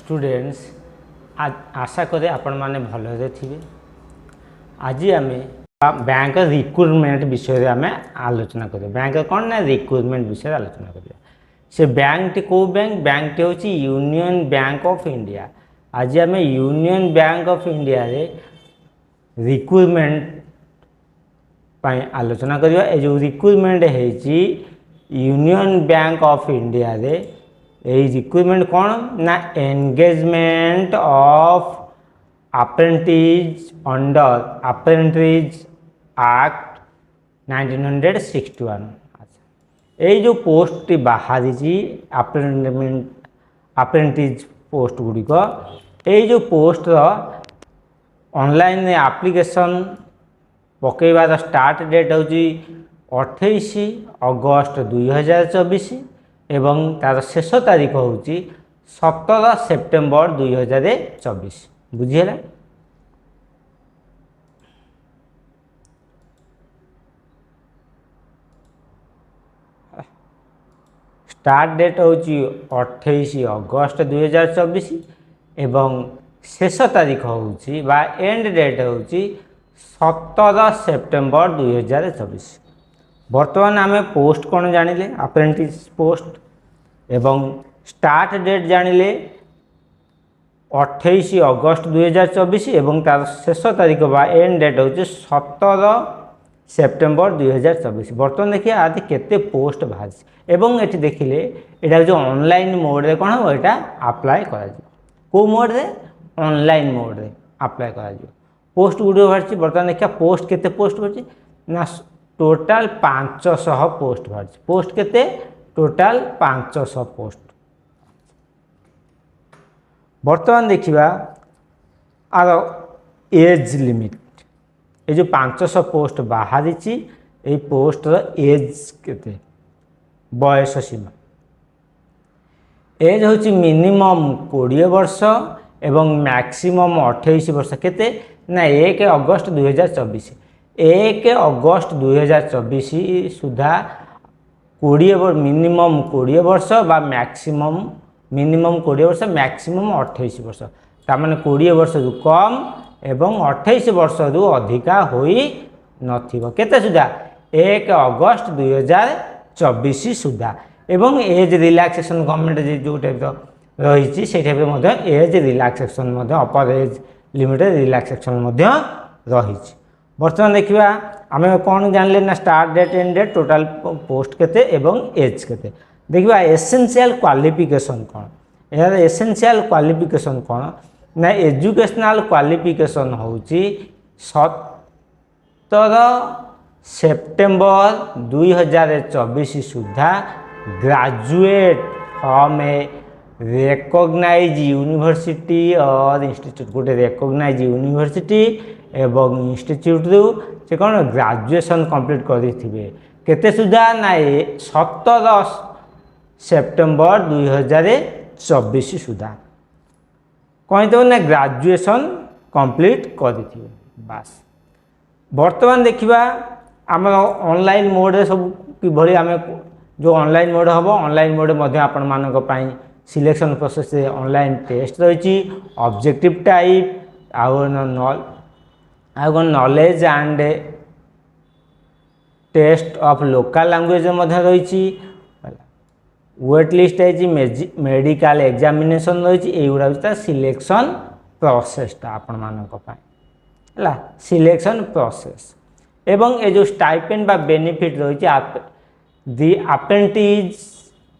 Students आशा करे आपण माने भलरे थिबे। आज आम बैंक रिक्रुटमेंट विषय आम आलोचना करिया। बैंक कौन ना रिक्रुटमेंट विषय आलोचना करिया। से बैंक टी को बैंक टी होची यूनियन बैंक ऑफ इंडिया। आज आम यूनियन बैंक ऑफ इंडिया रे रिक्रुटमेंट पाई आलोचना करिया। ए जो रिक्रुटमेंट हेची यूनियन बैंक ऑफ इंडिया रे यही रिक्रुटमेंट कौन ना engagement of apprentice under apprentice act 1961। यही जो पोस्ट बाहरी अप्रेंटिस पोस्ट गुड़िक यही जो पोस्ट ऑनलाइन एप्लिकेशन पकेबार स्टार्ट डेट होची 28 अगस्त 2024 एवं तार शेष तारीख होची 17 सेप्टेम्बर 2024। बुझीला। स्टार्ट डेट होची 28 अगस्त 2024 एवं शेष तारीख होची बा एंड डेट होची 17 सेप्टेम्बर 2024। बर्तमान आम पोस्ट कौन जानिले अप्रेंटिस पोस्ट एवं स्टार्ट डेट जानिले 28 अगस्त 2024 एवं तार शेष तारीख बा एंड डेट होची 17 सेप्टेम्बर 2024। बर्तमान देखिए आदि केते पोस्ट बाहर एवं एटी देखिले एटा जो ऑनलाइन मोड रे कौन हो एटा अप्लाई करा जो को मोड रे ऑनलाइन मोड रे अप्लाई करा जो पोस्ट गुडी बाहर। बर्तमान देखिए पोस्ट केते पोस्ट होची ना टोटाल 500 पोस्ट बाहर। पोस्ट केते टोटाल 500 पोस्ट। बर्तमान देखिबा आर एज लिमिट ये जो 500 पोस्ट बाहरी ये पोस्ट एज केते बयस सीमा एज होची मिनिमम 20 वर्ष एवं मैक्सिमम 28 वर्ष केते ना 1 अगस्त 2024। 1 अगस्त 2024 सुधा 20 मिनिमम 20 वर्ष बा मैक्सिमम मिनिमम 20 वर्ष मैक्सिमम 28 वर्ष तार माने 20 वर्ष रु कम एवं 28 वर्ष रु अधिका होई नथिबो केते सुधा 1 अगस्त 2024 सुधा। एवं एज रिलैक्सेशन गवर्नमेंट जो टाइप रही से टाइप मध्य एज रिलैक्सेशन मध्य अपर एज लिमिट रिलैक्सेशन मध्य रही। बर्तमान देखिबा आमे कौन जानले ना start date end date total post केते एवं एज केते। देखिबा एसेंशियल क्वालिफिकेशन कौन यार एसेंशियल क्वालिफिकेशन कौन ना एजुकेशनल क्वालिफिकेशन होची 17 सेप्टेम्बर 2024 सुधा graduate from a recognise university और इंस्टीट्यूट गोटे रिकॉग्नाइज यूनिवर्सिटी एवं इंस्टीट्यूट रु से कौन ग्रेजुएशन कंप्लीट करिथिबे केते सुधा ना 17 सेप्टेम्बर 2024 सुधा कहीं तो ना ग्रेजुएशन कंप्लीट करिथिबे बास। बर्तमान देखिबा आम ऑनलाइन मोड रे सब किभली आम जो ऑनलाइन मोड हम ऑनलाइन मोड मध्य आपण मानक पई सिलेक्शन प्रोसेस ऑनलाइन टेस्ट रही ऑब्जेक्टिव टाइप आउ knowledge and test of local language मध्य रही वेट लिस्ट है मेडिकल एग्जामिनेशन रही युवा सिलेक्शन प्रोसेसटा आपण मानक है सिलेक्शन प्रोसेस एवं ये जो स्टाइपेंड बा बेनिफिट रही the apprentice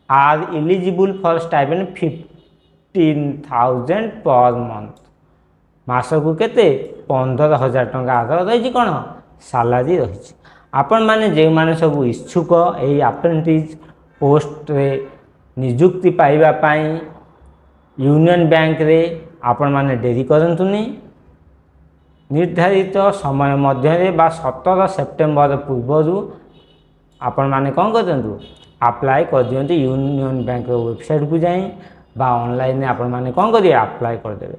are eligible for stipend 15,000 per month मासकू केते 15,000 टंका रही कौन सालारी रही। आपण माने जे माने सब इच्छुक यही अप्रेंटिस पोस्ट रे नियुक्ति पाइबा पाई यूनियन बैंक रे आपण माने डेरी करंतुनी निर्धारित समय मध्य बा 17 सेप्टेम्बर पूर्व आपण माने कौन करंतु अप्लाई कर दियंतु यूनियन बैंक वेबसाइट को जाई बा ऑनलाइन आपण माने कौन करिए अप्लाई कर देबे।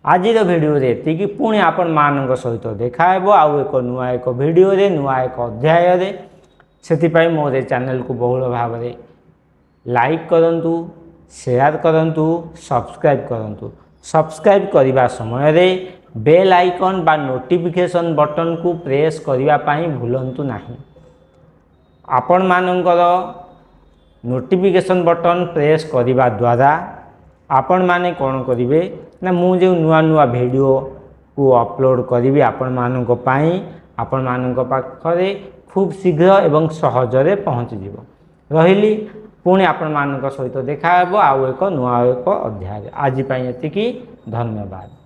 आज वीडियो रे एतिकी पुणी आपण मानक सहित देखाइबो आउ एक नुआ एक वीडियो रे नुआ एक अध्याय रे। सेति पई मोर चैनल को बहुल भाव में लाइक करंतु ସେୟାର କରନ୍ତୁ, ସବସ୍କ୍ରାଇବ୍ କରନ୍ତୁ। ସବସ୍କ୍ରାଇବ୍ କରିବା ସମୟରେ ବେଲ୍ ଆଇକନ୍ ବା ନୋଟିଫିକେସନ୍ ବଟନ୍କୁ ପ୍ରେସ୍ କରିବା ପାଇଁ ଭୁଲନ୍ତୁ ନାହିଁ। ଆପଣମାନଙ୍କର ନୋଟିଫିକେସନ୍ ବଟନ୍ ପ୍ରେସ୍ କରିବା ଦ୍ୱାରା ଆପଣମାନେ କ'ଣ କରିବେ ନା ମୁଁ ଯେଉଁ ନୂଆ ନୂଆ ଭିଡ଼ିଓକୁ ଅପଲୋଡ଼ କରିବି ଆପଣମାନଙ୍କ ପାଇଁ ଆପଣମାନଙ୍କ ପାଖରେ ଖୁବ୍ ଶୀଘ୍ର ଏବଂ ସହଜରେ ପହଞ୍ଚିଯିବ। ରହିଲି, ପୁଣି ଆପଣମାନଙ୍କ ସହିତ ଦେଖା ହେବ ଆଉ ଏକ ନୂଆ ଏକ ଅଧ୍ୟାୟରେ। ଆଜି ପାଇଁ ଏତିକି, ଧନ୍ୟବାଦ।